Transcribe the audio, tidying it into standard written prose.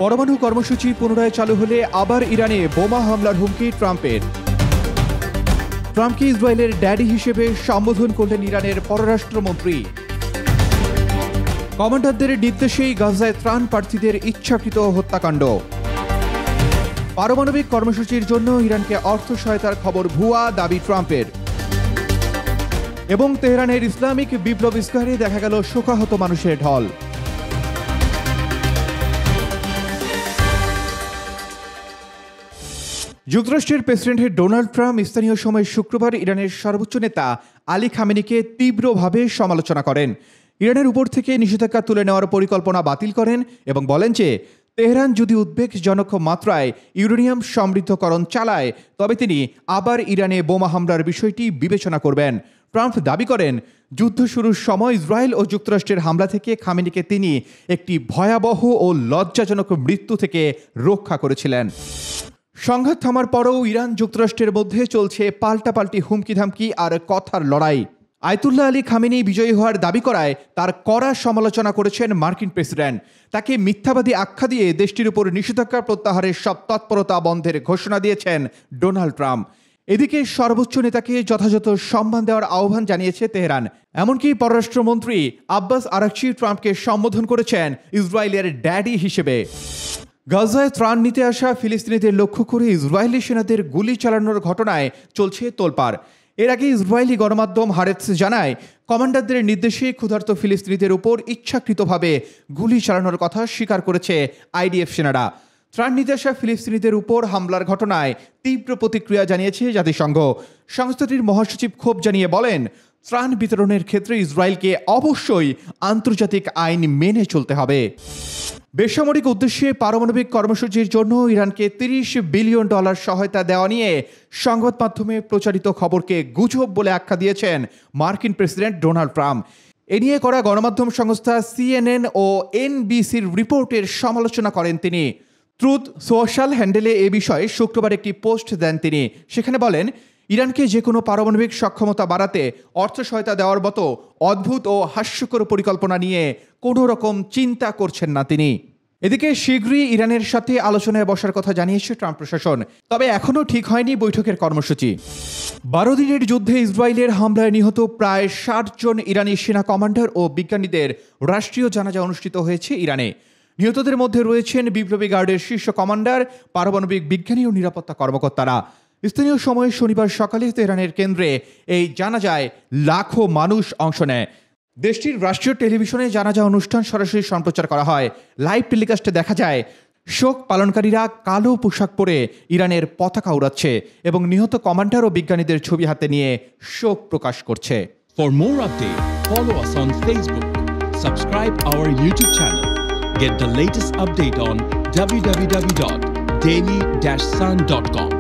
পরমাণু কর্মসূচি পুনরায় চালু হলে আবার ইরানে বোমা হামলার হুমকি ট্রাম্পের। ট্রাম্পকে ইসরায়েলের ড্যাডি হিসেবে সম্বোধন করলেন ইরানের পররাষ্ট্রমন্ত্রী। কমান্ডারদের নির্দেশেই গাজায় ত্রাণ প্রার্থীদের ইচ্ছাকৃত হত্যাকাণ্ড। পারমাণবিক কর্মসূচির জন্য ইরানকে অর্থ সহায়তার খবর ভুয়া, দাবি ট্রাম্পের। এবং তেহরানের ইসলামিক বিপ্লব স্কোয়ারে দেখা গেল শোকাহত মানুষের ঢল। যুক্তরাষ্ট্রের প্রেসিডেন্ট ডোনাল্ড ট্রাম্প স্থানীয় সময় শুক্রবার ইরানের সর্বোচ্চ নেতা আলী খামেনিকে তীব্রভাবে সমালোচনা করেন। ইরানের উপর থেকে নিষেধাজ্ঞা তুলে নেওয়ার পরিকল্পনা বাতিল করেন এবং বলেন যে তেহরান যদি উদ্বেগজনক মাত্রায় ইউরেনিয়াম সমৃদ্ধকরণ চালায় তবে তিনি আবার ইরানে বোমা হামলার বিষয়টি বিবেচনা করবেন। ট্রাম্প দাবি করেন, যুদ্ধ শুরুর সময় ইসরায়েল ও যুক্তরাষ্ট্রের হামলা থেকে খামেনিকে তিনি একটি ভয়াবহ ও লজ্জাজনক মৃত্যু থেকে রক্ষা করেছিলেন। সংঘাত থামার পরও ইরান যুক্তরাষ্ট্রের মধ্যে চলছে পাল্টাপাল্টি হুমকিধামকি আর কথার লড়াই। আয়াতুল্লাহ আলী খামেনি বিজয়ী হওয়ার দাবি করায় তার কড়া সমালোচনা করেছেন মার্কিন প্রেসিডেন্ট। তাকে মিথ্যাবাদী আখ্যা দিয়ে দেশটির উপর নিষেধাজ্ঞা প্রত্যাহারের সব তৎপরতা বন্ধের ঘোষণা দিয়েছেন ডোনাল্ড ট্রাম্প। এদিকে সর্বোচ্চ নেতাকে যথাযথ সম্মান দেওয়ার আহ্বান জানিয়েছে তেহরান। এমনকি পররাষ্ট্রমন্ত্রী আব্বাস আরাকচি ট্রাম্পকে সম্বোধন করেছেন ইসরায়েলের ড্যাডি হিসেবে। গাজায় ত্রাণ নিতে আসা ফিলিস্তিনিদের লক্ষ্য করে ইসরায়েলি সেনাদের গুলি চালানোর ঘটনায় চলছে তোলপাড়। এর আগে ইসরায়েলি গণমাধ্যম হারেতস জানায়, কমান্ডারদের নির্দেশে ক্ষুধার্ত ফিলিস্তিনিদের উপর ইচ্ছাকৃতভাবে গুলি চালানোর কথা স্বীকার করেছে আইডিএফ সেনারা। ত্রাণ নিতে আসা ফিলিস্তিনিদের উপর হামলার ঘটনায় তীব্র প্রতিক্রিয়া জানিয়েছে জাতিসংঘ। সংস্থাটির মহাসচিব ক্ষোভ জানিয়ে বলেন, ত্রাণ বিতরণের ক্ষেত্রে ইসরায়েলকে অবশ্যই আন্তর্জাতিক আইন মেনে চলতে হবে। বেসামরিক উদ্দেশ্যে পারমাণবিক কর্মসূচির জন্য ইরানকে $30 বিলিয়ন সহায়তা দেওয়া নিয়ে সংবাদ মাধ্যমে প্রচারিত খবরকে গুজব বলে আখ্যা দিয়েছেন মার্কিন প্রেসিডেন্ট ডোনাল্ড ট্রাম্প। এ নিয়ে করা গণমাধ্যম সংস্থা CNN ও NBCর রিপোর্টের সমালোচনা করেন তিনি। ট্রুথ সোশ্যাল হ্যান্ডেলে এ বিষয়ে শুক্রবার একটি পোস্ট দেন তিনি। সেখানে বলেন, ইরানকে যে কোনো পারমাণবিক সক্ষমতা বাড়াতে অর্থ সহায়তা দেওয়ার মতো অদ্ভুত ও হাস্যকর পরিকল্পনা নিয়ে কোনো রকম চিন্তা করছেন না তিনি। এদিকে শীঘ্রই ইরানের সাথে আলোচনায় বসার কথা জানিয়েছে ট্রাম্প প্রশাসন। তবে এখনও ঠিক হয়নি বৈঠকের কর্মসূচি। 12 দিনের যুদ্ধে ইসরায়েলের হামলায় নিহত প্রায় 60 জন ইরানি সেনা কমান্ডার ও বিজ্ঞানীদের রাষ্ট্রীয় জানাজা অনুষ্ঠিত হয়েছে ইরানে। নিহতদের মধ্যে রয়েছেন বিপ্লবী গার্ডের শীর্ষ কমান্ডার, পারমাণবিক বিজ্ঞানী ও নিরাপত্তা কর্মকর্তারা। স্থানীয় সময় শনিবার সকালে তেহরানের কেন্দ্রে এই জানাজায় লাখো মানুষ অংশ নেয়। দেশটির রাষ্ট্রীয় টেলিভিশনে জানাজা অনুষ্ঠান সরাসরি সম্প্রচার করা হয়। লাইভ টেলিকাস্টে দেখা যায় শোক পালনকারীরা কালো পোশাক পরে ইরানের পতাকা উড়াচ্ছে এবং নিহত কমান্ডার ও বিজ্ঞানীদের ছবি হাতে নিয়ে শোক প্রকাশ করছে। For more updates, follow us on Facebook, subscribe our YouTube channel, get the latest update on www.daily-sun.com.